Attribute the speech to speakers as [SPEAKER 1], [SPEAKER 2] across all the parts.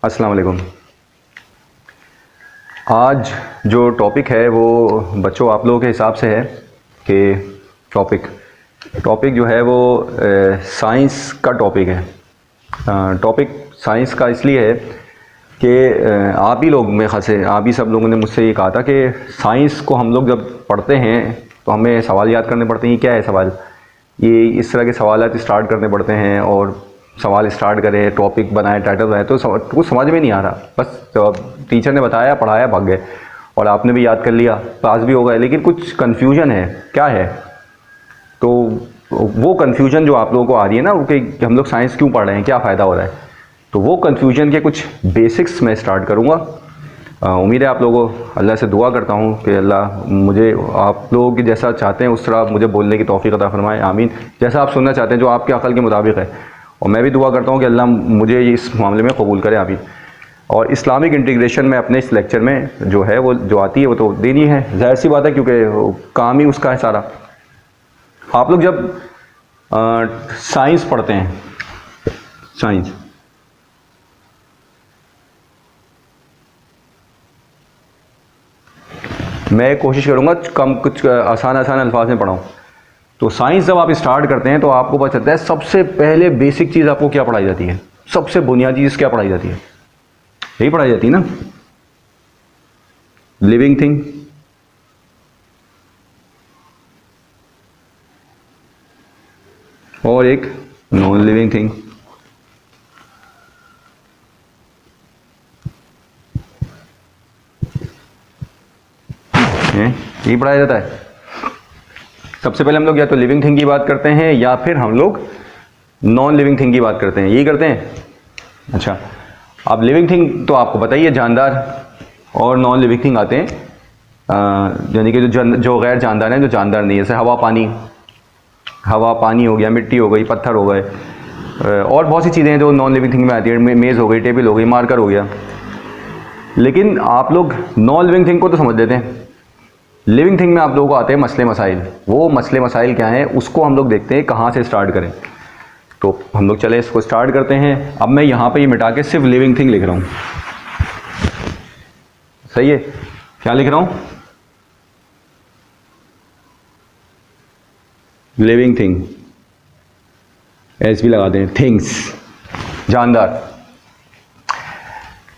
[SPEAKER 1] अस्सलाम वालेकुम। आज जो टॉपिक है वो बच्चों आप लोगों के हिसाब से है कि टॉपिक जो है वो साइंस का टॉपिक है। टॉपिक साइंस का इसलिए है कि आप ही लोग, मेरे ख्याल से आप ही सब लोगों ने मुझसे ये कहा था कि साइंस को हम लोग जब पढ़ते हैं तो हमें सवाल याद करने पड़ते हैं। क्या है सवाल, ये इस तरह के सवाल स्टार्ट करने पड़ते हैं और सवाल स्टार्ट करें, टॉपिक बनाए, टाइटल बनाए, तो कुछ समझ में नहीं आ रहा। बस तो टीचर ने बताया, पढ़ाया, भाग गए और आपने भी याद कर लिया, पास भी हो गए, लेकिन कुछ कन्फ्यूजन है। क्या है? तो वो कन्फ्यूजन जो आप लोगों को आ रही है ना, वो कि हम लोग साइंस क्यों पढ़ रहे हैं, क्या फ़ायदा हो रहा है, तो वो कन्फ्यूजन के कुछ बेसिक्स मैं स्टार्ट करूँगा। उम्मीद है आप लोगों को, अल्लाह से दुआ करता हूँ कि अल्लाह मुझे आप लोगों की जैसा चाहते हैं उस तरह मुझे बोलने की तौफीक अता फरमाए, आमीन। जैसा आप सुनना चाहते हैं, जो आपके अक़ल के मुताबिक है, और मैं भी दुआ करता हूँ कि अल्लाह मुझे इस मामले में कबूल करे, आमीन। और इस्लामिक इंटीग्रेशन में अपने इस लेक्चर में जो है वो जो आती है वो तो देनी है, ज़ाहिर सी बात है, क्योंकि काम ही उसका है सारा। आप लोग जब साइंस पढ़ते हैं, साइंस, मैं कोशिश करूँगा कुछ आसान अल्फाज में पढ़ाऊँ। तो साइंस जब आप स्टार्ट करते हैं तो आपको पता चलता है सबसे पहले बेसिक चीज़ आपको क्या पढ़ाई जाती है, सबसे बुनियादी चीज़ क्या पढ़ाई जाती है? यही पढ़ाई जाती है ना, लिविंग थिंग, और एक नॉन लिविंग थिंग। यही पढ़ाया जाता है। सबसे पहले हम लोग या तो लिविंग थिंग की बात करते हैं या फिर हम लोग नॉन लिविंग थिंग की बात करते हैं, यही करते हैं। अच्छा, अब लिविंग थिंग तो आपको पता ही है, जानदार, और नॉन लिविंग थिंग आते हैं यानी कि जो गैर जानदार हैं, जो जानदार नहीं है, जैसे हवा पानी हो गया, मिट्टी हो गई, पत्थर हो गए, और बहुत सी चीज़ें हैं जो नॉन लिविंग थिंग में आती है। मेज़ हो गई, टेबल हो गई, मार्कर हो गया। लेकिन आप लोग नॉन लिविंग थिंग को तो समझ लेते हैं। लिविंग थिंग में आप लोगों को आते हैं मसले मसाइल। वो मसले मसाइल क्या हैं उसको हम लोग देखते हैं, कहाँ से स्टार्ट करें। तो हम लोग चले इसको स्टार्ट करते हैं। अब मैं यहाँ पे ये मिटा के सिर्फ लिविंग थिंग लिख रहा हूँ, सही है? क्या लिख रहा हूँ? लिविंग थिंग, एस भी लगा दें, थिंग्स, जानदार।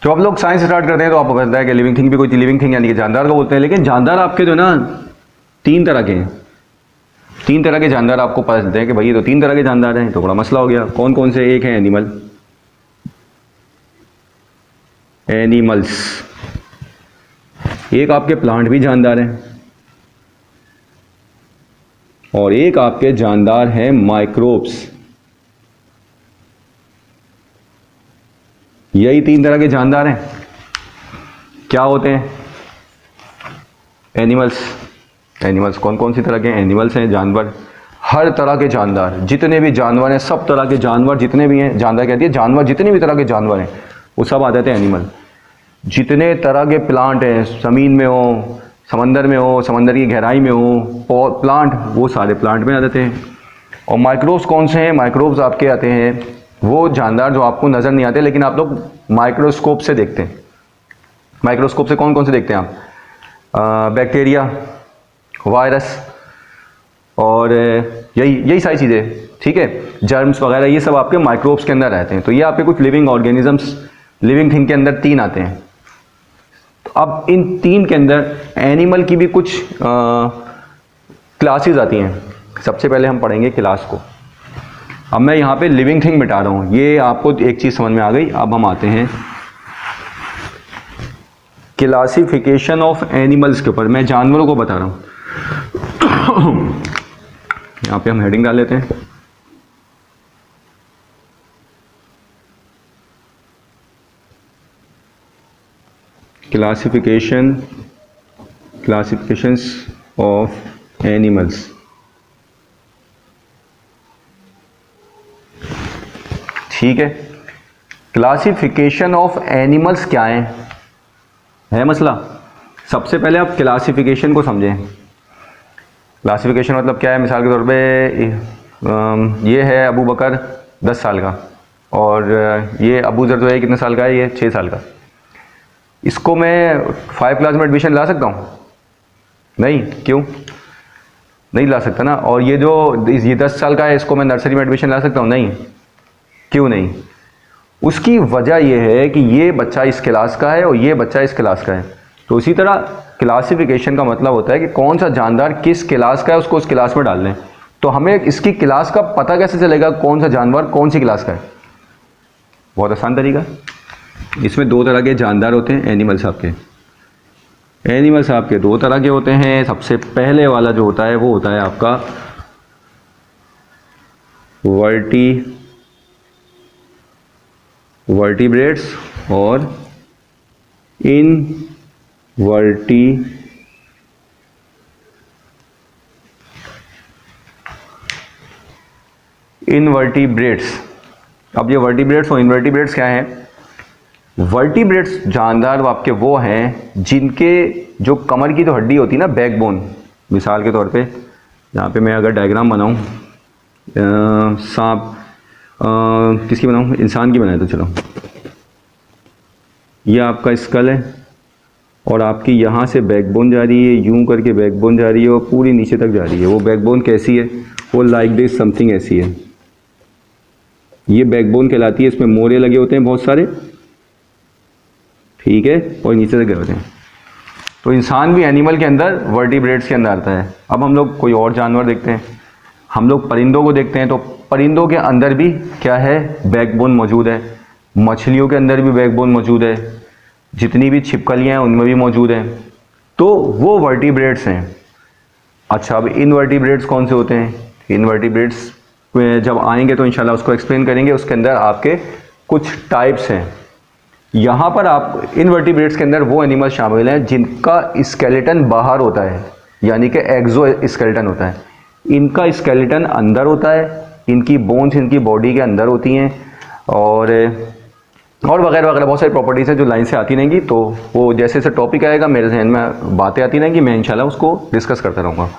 [SPEAKER 1] जब आप लोग साइंस स्टार्ट करते हैं तो आपको पता है कि लिविंग थिंग भी कोई लिविंग थिंग यानी कि जानदार को बोलते हैं। लेकिन जानदार आपके जो ना तीन तरह के हैं, तीन तरह के जानदार आपको पता चलते हैं कि भाई ये तो तीन तरह के जानदार हैं, तो बड़ा मसला हो गया। कौन कौन से? एक है एनिमल्स, एक आपके प्लांट भी जानदार हैं, और एक आपके जानदार हैं माइक्रोब्स। यही तीन तरह के जानदार हैं। क्या होते हैं? एनिमल्स कौन कौन सी तरह के एनिमल्स हैं? जानवर, हर तरह के जानदार, जितने भी जानवर हैं, सब तरह के जानवर जितने भी हैं, जानदार कहती है जानवर, जितने भी तरह के जानवर हैं वो सब आ जाते हैं एनिमल। जितने तरह के प्लांट हैं, ज़मीन में हो, समंदर में हो, समंदर की गहराई में हो, प्लांट, वो सारे प्लांट में आ जाते हैं। और माइक्रोब्स कौन से हैं? माइक्रोब्स आपके आते हैं वो जानदार जो आपको नज़र नहीं आते, लेकिन आप लोग माइक्रोस्कोप से देखते हैं। माइक्रोस्कोप से कौन कौन से देखते हैं आप? बैक्टीरिया, वायरस, और यही सारी चीज़ें, ठीक है, जर्म्स वगैरह, ये सब आपके माइक्रोब्स के अंदर रहते हैं। तो ये आपके कुछ लिविंग ऑर्गेनिजम्स लिविंग थिंग के अंदर तीन आते हैं। तो अब इन तीन के अंदर एनिमल की भी कुछ क्लासेस आती हैं। सबसे पहले हम पढ़ेंगे क्लास को। अब मैं यहाँ पे लिविंग थिंग मिटा रहा हूँ, ये आपको एक चीज़ समझ में आ गई। अब हम आते हैं क्लासिफिकेशन ऑफ एनिमल्स के ऊपर। मैं जानवरों को बता रहा हूँ। यहाँ पे हम हेडिंग डाल लेते हैं, क्लासिफिकेशंस ऑफ एनिमल्स। ठीक है, क्लासिफिकेशन ऑफ एनिमल्स क्या है मसला। सबसे पहले आप क्लासिफिकेशन को समझें। क्लासिफिकेशन मतलब क्या है? मिसाल के तौर पे ये है अबू बकर 10 साल का, और ये अबू ज़र जो है कितने साल का है, ये 6 साल का। इसको मैं 5 क्लास में एडमिशन ला सकता हूँ? नहीं, क्यों नहीं ला सकता ना। और ये ये 10 साल का है, इसको मैं नर्सरी में एडमिशन ला सकता हूँ? नहीं, क्यों नहीं? उसकी वजह यह है कि ये बच्चा इस क्लास का है और ये बच्चा इस क्लास का है। तो इसी तरह क्लासिफिकेशन का मतलब होता है कि कौन सा जानदार किस क्लास का है उसको उस क्लास में डाल लें। तो हमें इसकी क्लास का पता कैसे चलेगा कौन सा जानवर कौन सी क्लास का है? बहुत आसान तरीका। इसमें 2 तरह के जानदार होते हैं एनिमल्स आपके। एनिमल्स आपके 2 तरह के होते हैं। सबसे पहले वाला जो होता है वो होता है आपका वर्टिब्रेट्स और इनवर्टिब्रेट्स। अब ये वर्टिब्रेट्स और इनवर्टिब्रेट्स क्या हैं? वर्टिब्रेट्स जानदार आपके वो हैं जिनके जो कमर की तो हड्डी होती है ना, बैकबोन। मिसाल के तौर पे यहाँ पे मैं अगर डायग्राम बनाऊँ, सांप किसकी बनाऊँ, इंसान की बनाए तो चलो। ये आपका स्कल है और आपकी यहाँ से बैकबोन जा रही है, यूं करके बैकबोन जा रही है और पूरी नीचे तक जा रही है। वो बैकबोन कैसी है? वो लाइक दिस समथिंग ऐसी है। ये बैकबोन कहलाती है। इसमें मोरे लगे होते हैं बहुत सारे, ठीक है, और नीचे तक गए होते हैं। तो इंसान भी एनिमल के अंदर वर्टिब्रेट्स के अंदर आता है। अब हम लोग कोई और जानवर देखते हैं, हम लोग परिंदों को देखते हैं। तो परिंदों के अंदर भी क्या है? बैकबोन मौजूद है। मछलियों के अंदर भी बैकबोन मौजूद है। जितनी भी छिपकलियाँ हैं उनमें भी मौजूद है। तो वो वर्टिब्रेट्स हैं। अच्छा, अब इनवर्टिब्रेट्स कौन से होते हैं? इनवर्टिब्रेट्स में जब आएंगे तो इंशाल्लाह उसको एक्सप्लेन करेंगे। उसके अंदर आपके कुछ टाइप्स हैं। यहाँ पर आप इनवर्टिब्रेट्स के अंदर वो एनिमल शामिल हैं जिनका स्केलेटन बाहर होता है, यानी कि एक्सो स्केलेटन होता है। इनका स्केलेटन अंदर होता है, इनकी बोन्स इनकी बॉडी के अंदर होती हैं और वगैरह वगैरह बहुत सारी प्रॉपर्टीज़ हैं जो लाइन से आती रहेंगी। तो वो जैसे जैसे टॉपिक आएगा मेरे जहन में बातें आती रहेंगी, मैं इंशाल्लाह उसको डिस्कस करता रहूँगा।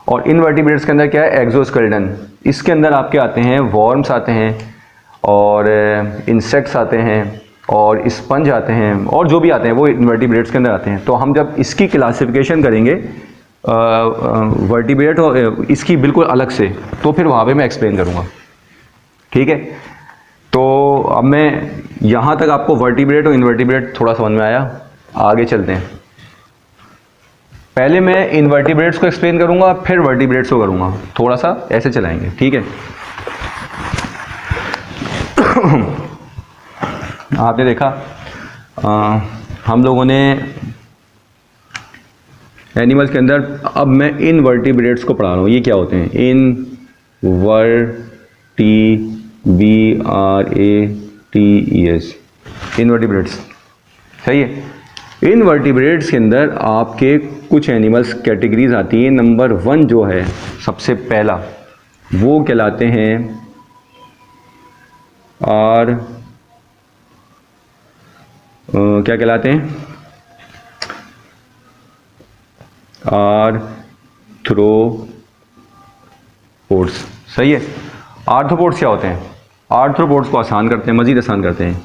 [SPEAKER 1] और इनवर्टिब्रेट्स के अंदर क्या है? एक्सोस्केलेटन। इसके अंदर आपके आते हैं वॉर्म्स आते हैं और इंसेक्ट्स आते हैं और स्पंज आते हैं और जो भी आते हैं वो इनवर्टिब्रेट्स के अंदर आते हैं। तो हम जब इसकी क्लासिफिकेशन करेंगे वर्टिब्रेट और इसकी बिल्कुल अलग से, तो फिर वहाँ पे मैं एक्सप्लेन करूँगा, ठीक है। तो अब मैं यहाँ तक आपको वर्टिब्रेट और इनवर्टिब्रेट थोड़ा समझ में आया। आगे चलते हैं। पहले मैं इनवर्टिब्रेट्स को एक्सप्लेन करूँगा, फिर वर्टिब्रेट्स को करूँगा। थोड़ा सा ऐसे चलाएंगे, ठीक है। आपने देखा हम लोगों ने एनिमल्स के अंदर, अब मैं इनवर्टिब्रेट्स को पढ़ा रहा हूँ। ये क्या होते हैं? इनवर्टिब्रेट्स, इनवर्टिब्रेट्स, सही है। इनवर्टिब्रेट्स के अंदर आपके कुछ एनिमल्स कैटेगरीज आती हैं। नंबर 1 जो है सबसे पहला, वो कहलाते हैं क्या कहलाते हैं? आर्थ्रोपोड्स, सही है। आर्थ्रोपोड्स क्या होते हैं? आर्थ्रोपोड्स को आसान करते हैं, मजीद आसान करते हैं।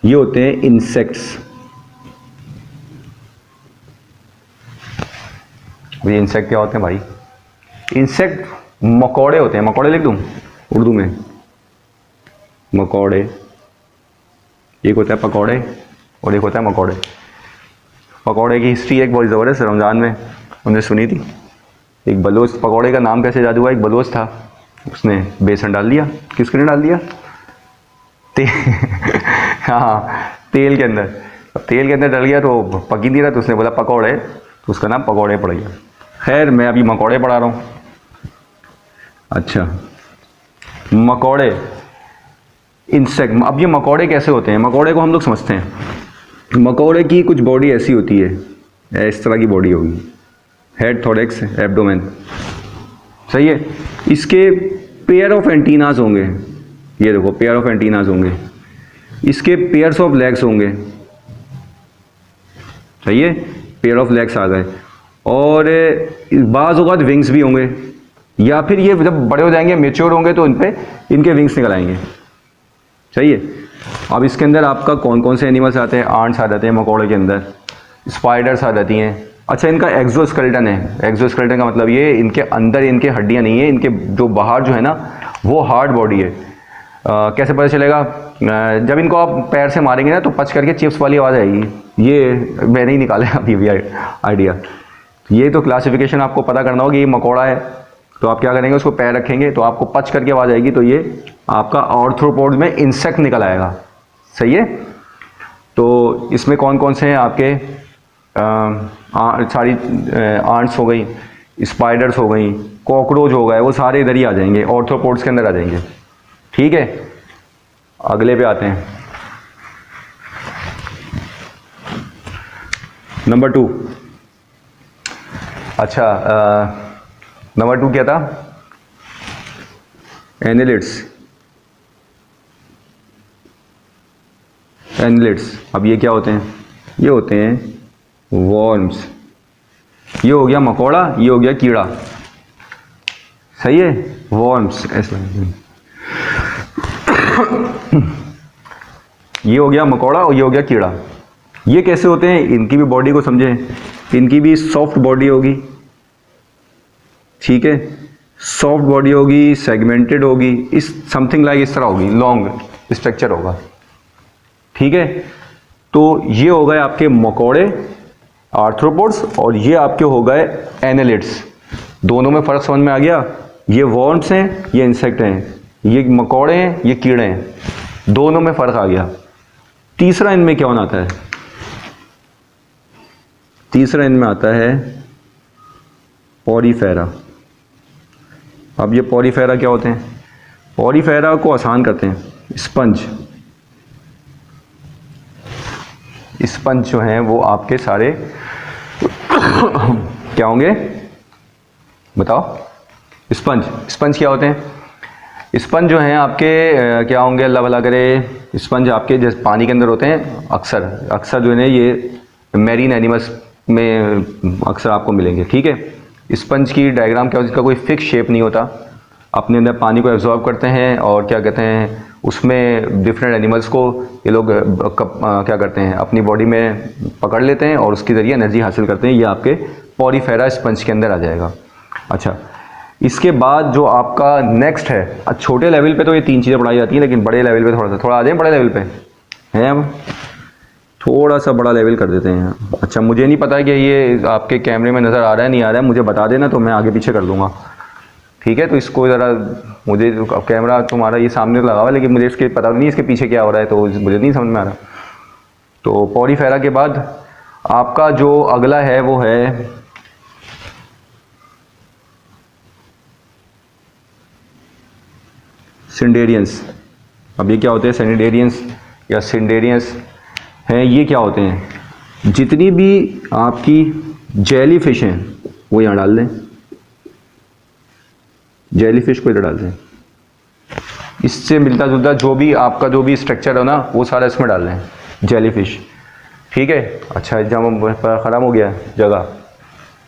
[SPEAKER 1] ये होते हैं इंसेक्ट्स। ये इंसेक्ट क्या होते हैं भाई? इंसेक्ट मकोड़े होते हैं। मकोड़े लिख दूं उर्दू में? मकोड़े। एक होता है पकौड़े और एक होता है मकोड़े। पकौड़े की हिस्ट्री एक बहुत ज़बरदस्त, रमज़ान में उन्हें सुनी थी। एक बलोच, पकौड़े का नाम कैसे जादू हुआ? एक बलोच था, उसने बेसन डाल दिया। किसके डाल दिया? हाँ, तेल के अंदर। अब तेल के अंदर डल गया तो पकी नहीं रहा, तो उसने बोला पकौड़े, तो उसका नाम पकौड़े पड़ गया। खैर, मैं अभी मकोड़े पढ़ा रहा हूँ। अच्छा, मकोड़े, इंसेक्ट। अब ये मकोड़े कैसे होते हैं? मकोड़े को हम लोग समझते हैं, मकोड़े की कुछ बॉडी ऐसी होती है, इस तरह की बॉडी होगी, हेड, थोरैक्स, एब्डोमेन, सही है। इसके पेयर ऑफ एंटीनाज होंगे। ये देखो, पेयर ऑफ एंटीनाज होंगे। इसके पेयर्स ऑफ लेग्स होंगे, सही है। पेयर ऑफ लेग्स आ गए। और बाज़ औक़ात विंग्स भी होंगे, या फिर ये जब बड़े हो जाएंगे, मेच्योर होंगे, तो इन पे इनके विंग्स निकल आएंगे। सही है। अब इसके अंदर आपका कौन कौन से एनिमल्स आते हैं? आंट्स आ जाते हैं मकोड़े के अंदर, स्पाइडर्स आ जाती हैं। अच्छा, इनका एक्सोस्केलेटन है। एक्सोस्केलेटन का मतलब ये इनके अंदर इनके हड्डियां नहीं है, इनके जो बाहर जो है ना वो हार्ड बॉडी है। कैसे पता चलेगा? जब इनको आप पैर से मारेंगे ना तो पच करके चिप्स वाली आवाज़ आएगी। ये मैंने ही निकाला है अभी भी आइडिया। ये तो क्लासिफिकेशन आपको पता करना होगा। ये मकोड़ा है तो आप क्या करेंगे, उसको पैर रखेंगे तो आपको पच करके आवाज़ आएगी, तो ये आपका आर्थ्रोपोड में इंसेक्ट निकल आएगा। सही है। तो इसमें कौन कौन से हैं आपके? सारी आंट्स हो गई, स्पाइडर्स हो गई, कॉकरोच हो गए, वो सारे इधर ही आ जाएंगे, आर्थ्रोपोड्स के अंदर आ जाएंगे। ठीक है, अगले पे आते हैं। नंबर 2। अच्छा, नंबर 2 क्या था? एनिलिड्स। एनिलिड्स, अब ये क्या होते हैं? ये होते हैं वॉर्म्स। ये हो गया मकोड़ा, ये हो गया कीड़ा। सही है, वॉर्म्स ऐसे। ये हो गया मकोड़ा और ये हो गया कीड़ा। ये कैसे होते हैं? इनकी भी बॉडी को समझें। इनकी भी सॉफ्ट बॉडी होगी, ठीक है, सॉफ्ट बॉडी होगी, सेगमेंटेड होगी, इस समथिंग लाइक इस तरह होगी, लॉन्ग स्ट्रक्चर होगा। ठीक है, तो ये हो गए आपके मकोड़े, आर्थ्रोपोड्स, और ये आपके हो गए एनालिड्स। दोनों में फर्क समझ में आ गया? ये वॉर्म्स हैं, ये इंसेक्ट हैं, ये मकोड़े हैं, ये कीड़े हैं, दोनों में फर्क आ गया। तीसरा इनमें क्या आता है? तीसरा इनमें आता है पॉरीफेरा। अब ये पॉरीफेरा क्या होते हैं? पॉरीफेरा को आसान करते हैं, स्पंज। स्पंज जो हैं वो आपके सारे क्या होंगे बताओ? स्पंज। स्पंज क्या होते हैं? स्पंज जो हैं आपके क्या होंगे? अल्लाह भला करे। स्पंज आपके जैसे पानी के अंदर होते हैं, अक्सर जो है ये मैरीन एनिमल्स में अक्सर आपको मिलेंगे। ठीक है, स्पंज की डायग्राम क्या होती है? इसका कोई फिक्स शेप नहीं होता, अपने अंदर पानी को एब्जॉर्ब करते हैं और क्या कहते हैं उसमें डिफरेंट एनिमल्स को ये लोग क्या करते हैं, अपनी बॉडी में पकड़ लेते हैं और उसके ज़रिए एनर्जी हासिल करते हैं। ये आपके पॉरीफेरा स्पंज के अंदर आ जाएगा। अच्छा, इसके बाद जो आपका नेक्स्ट है, छोटे लेवल पे तो ये 3 चीज़ें पढ़ाई जाती हैं, लेकिन बड़े लेवल पे थोड़ा आ जाए। बड़े लेवल पे हैं, हम थोड़ा सा बड़ा लेवल कर देते हैं। अच्छा, मुझे नहीं पता कि ये आपके कैमरे में नज़र आ रहा है नहीं आ रहा है, मुझे बता देना तो मैं आगे पीछे कर दूँगा। ठीक है, तो इसको ज़रा, मुझे कैमरा तुम्हारा ये सामने लगा हुआ है लेकिन मुझे इसके पता नहीं इसके पीछे क्या हो रहा है, तो मुझे नहीं समझ में आ रहा। तो पॉरीफेरा के बाद आपका जो अगला है वो है सिंडेरियंस। अब ये क्या होते हैं? सिंडेरियंस या सिंडेरियंस हैं, ये क्या होते हैं? जितनी भी आपकी जेली फिश हैं वो यहाँ डाल दें, जेली फिश को इधर डाल दें, इससे मिलता जुलता जो भी आपका जो भी स्ट्रक्चर है ना वो सारा इसमें डाल दें, जेली फिश। ठीक है। अच्छा, जब ख़राब हो गया जगह,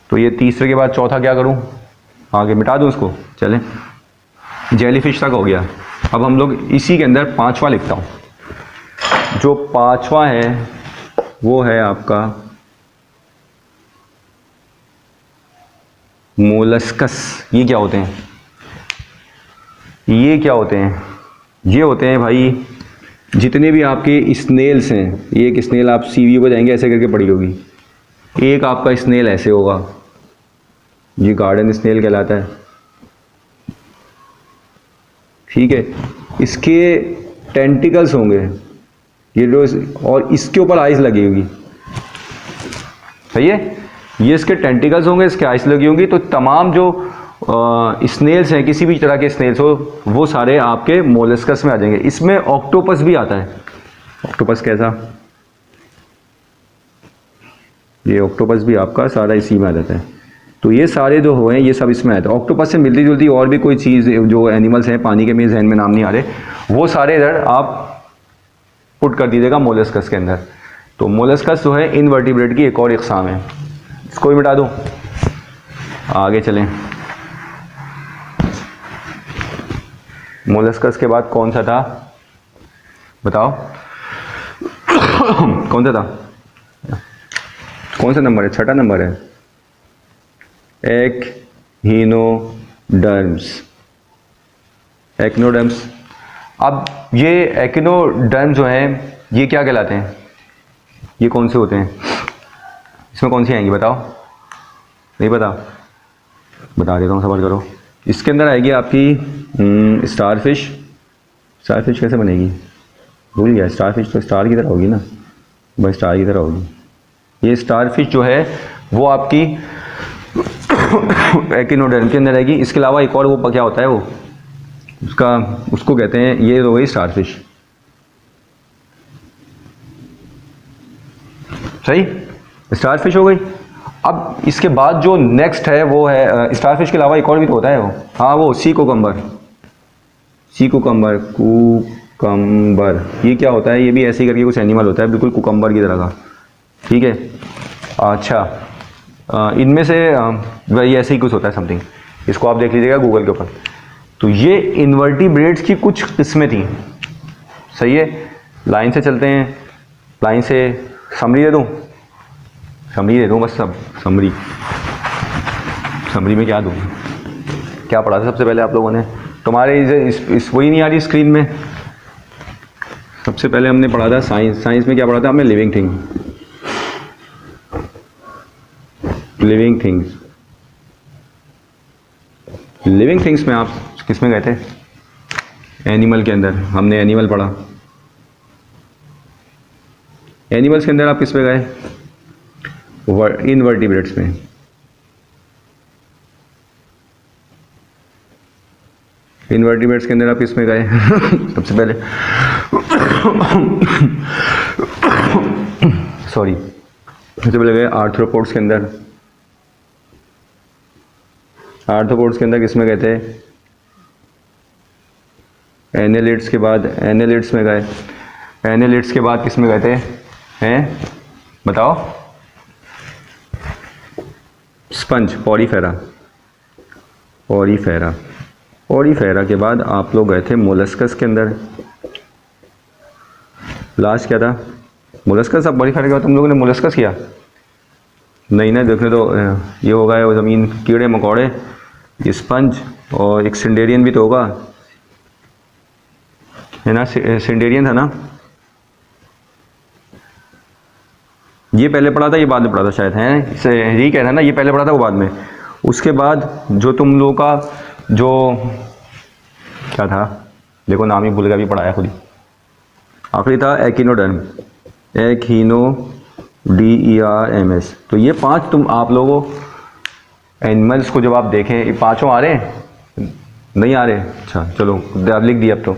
[SPEAKER 1] तो ये तीसरे के बाद चौथा क्या करूँ? आगे मिटा दूँ उसको? चलें, जेली फिश तक हो गया। अब हम लोग इसी के अंदर 5वां लिखता हूँ। जो 5वां है वो है आपका मोलस्कस। ये क्या होते हैं? ये क्या होते हैं? ये होते हैं भाई जितने भी आपके स्नेल्स हैं। ये एक स्नेल आप सीवी को जाएंगे ऐसे करके पड़ी होगी, एक आपका स्नेल ऐसे होगा, ये गार्डन स्नेल कहलाता है। ठीक है, इसके टेंटिकल्स होंगे ये जो, और इसके ऊपर आइस लगी होगी। सही है, ये इसके टेंटिकल्स होंगे, इसके आइस लगी होंगी। तो तमाम जो स्नेल्स हैं, किसी भी तरह के स्नेल्स हो, वो सारे आपके मोलस्कस में आ जाएंगे। इसमें ऑक्टोपस भी आता है। ऑक्टोपस कैसा? ये ऑक्टोपस भी आपका सारा इसी में आ जाता है। तो ये सारे जो हुए हैं ये सब इसमें आते हैं। ऑक्टोपस से मिलती जुलती और भी कोई चीज़ जो एनिमल्स हैं पानी के, में जहन में नाम नहीं आ रहे, वो सारे इधर आप पुट कर दीजिएगा मोलस्कस के अंदर। तो मोलस्कस जो है इनवर्टिब्रेट की एक और इकसाम है, इसको भी मिटा दो। आगे चलें, मोलस्कस के बाद कौन सा था? बताओ कौन सा था, कौन सा नंबर है, छठा नंबर है, एक्नोडर्म्स। एक्नोडर्म्स। अब ये एक्नोडर्म जो हैं ये क्या कहलाते हैं, ये कौन से होते हैं, इसमें कौन सी आएंगी बताओ, नहीं पता, बता देता हूँ, सवाल करो। इसके अंदर आएगी आपकी स्टारफिश। स्टारफिश कैसे बनेगी, भूल गया, स्टारफिश तो स्टार की तरह होगी ना, बस स्टार की तरह होगी। ये स्टारफिश जो है वो आपकी एक्नोडर्म के अंदर आएगी। इसके अलावा एक और वो क्या होता है, वो उसको कहते हैं, ये हो गई स्टारफिश, सही, स्टारफिश हो गई। अब इसके बाद जो नेक्स्ट है वो है, स्टारफिश के अलावा एक और भी तो होता है वो, हाँ वो सी कुकम्बर। सी कुकम्बर, कुकम्बर ये क्या होता है, ये भी ऐसे ही करके कुछ एनिमल होता है, बिल्कुल कुकम्बर की तरह का, ठीक है। अच्छा, इनमें से वही ऐसे ही कुछ होता है समथिंग, इसको आप देख लीजिएगा गूगल के ऊपर। तो ये इन्वर्टिब्रेट्स की कुछ किस्में थी, सही है। लाइन से चलते हैं, लाइन से समरी दे दूँ, समरी दे दूँ बस, सब समरी, समरी में क्या दूँ, क्या पढ़ा था सबसे पहले आप लोगों ने, तुम्हारे इस वही नहीं आ रही स्क्रीन में। सबसे पहले हमने पढ़ा था साइंस, साइंस में क्या पढ़ा था हमने, living thing, living things. Living things में आप किस में गए थे, एनिमल के अंदर हमने एनिमल पढ़ा। एनिमल्स के अंदर आप किस में गए, इनवर्टिब्रेट्स में। इनवर्टिब्रेट्स के अंदर आप किस में गए सबसे पहले सॉरी, सबसे पहले गए आर्थ्रोपोड्स के अंदर। आर्थ्रोपोड्स के अंदर किस में गए थे, एनेलिड्स के बाद एनेलिड्स में गए। एनेलिड्स के बाद किस में गए थे, हैं बताओ, स्पंज, पॉरीफेरा, पॉरीफेरा। पॉरीफेरा के बाद आप लोग गए थे मोलस्कस के अंदर। लास्ट क्या था, मोलस्कस। अब पॉरीफेरा के बाद तुम लोगों ने मोलस्कस किया नहीं ना, देखने तो ये होगा वो ज़मीन, कीड़े मकोड़े, ये स्पंज, और एक सिंडेरियन भी तो होगा, है ना, सिंडेरियन था ना, ये पहले पढ़ा था, ये बाद में पढ़ा था शायद, है इसे यही कहना है ना, ये पहले पढ़ा था वो बाद में। उसके बाद जो तुम लोगों का जो क्या था, देखो नाम ही भूल गया, भी पढ़ाया खुद ही, आखिरी था एक्नोडर्म, ECHINODERMS। तो ये पांच तुम आप लोगों एनिमल्स को जब आप देखें, ये पांचों आ रहे हैं, नहीं आ रहे, अच्छा चलो लिख दिया अब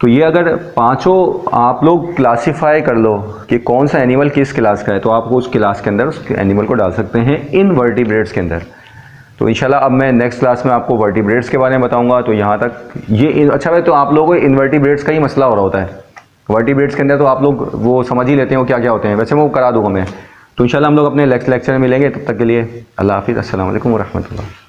[SPEAKER 1] तो ये अगर पांचों आप लोग क्लासिफाई कर लो कि कौन सा एनिमल किस क्लास का है, तो आपको उस क्लास के अंदर उस एनिमल को डाल सकते हैं इनवर्टिब्रेट्स के अंदर। तो इंशाल्लाह अब मैं नेक्स्ट क्लास में आपको वर्टिब्रेट्स के बारे में बताऊंगा। तो यहाँ तक ये अच्छा भाई, तो आप लोगों को इनवर्टिब्रेट्स का ही मसला हो रहा होता है, वर्टिब्रेट्स के अंदर तो आप लोग वो समझ ही लेते हो क्या क्या होते हैं, वैसे मैं वो करा दूंगा मैं। तो इंशाल्लाह हम लोग अपने नेक्स्ट लेक्चर में मिलेंगे, तब तक के लिए अल्लाह हाफिज़, अस्सलाम वालेकुम व रहमतुल्लाह।